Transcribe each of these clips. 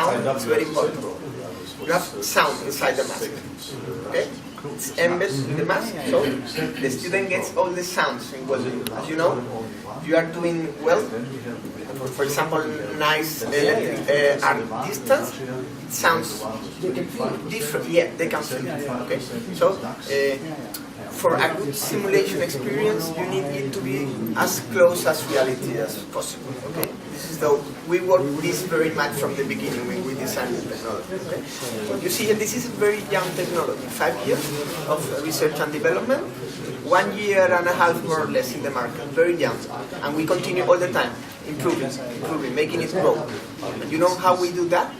sound is very important. You have sound inside the mask. Okay? It's embedded in the mask, so the student gets all the sounds in welding. As you know, you are doing weld. For example, nice arc distance. It sounds different. Yeah, they can feel it. Okay? So, for a good simulation experience, you need it to be as close as reality as possible. Okay, this is the we work this very much from the beginning when we designed the technology. Okay, you see, this is a very young technology. 5 years of research and development, 1 year and a half more or less in the market. Very young, and we continue all the time improving, making it grow. And you know how we do that?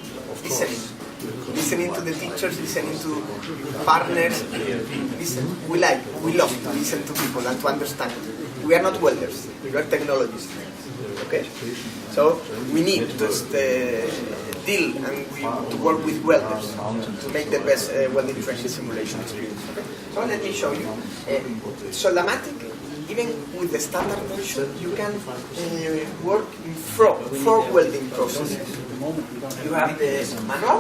Listening to the teachers, listening to partners. We love to listen to people and to understand. We are not welders, we are technologists. Okay? So we need to deal and to work with welders to make the best welding training simulation experience. Okay? So let me show you. Soldamätic, even with the standard version, you can work in four welding processes. You have the manual,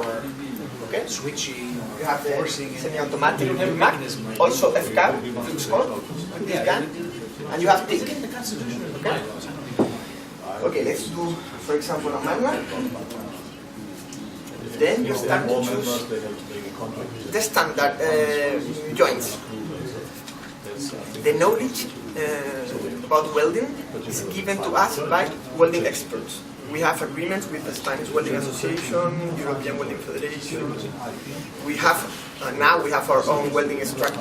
okay? Switching, you have the semi-automatic Mac, also FCAR, flux core, this gun, and you have TIC. Okay? Okay, let's do, for example, a manual. Then you start to choose the standard joints. The knowledge about welding is given to us by welding experts. We have agreements with the Spanish Welding Association, European Welding Federation. We have now we have our own welding structure.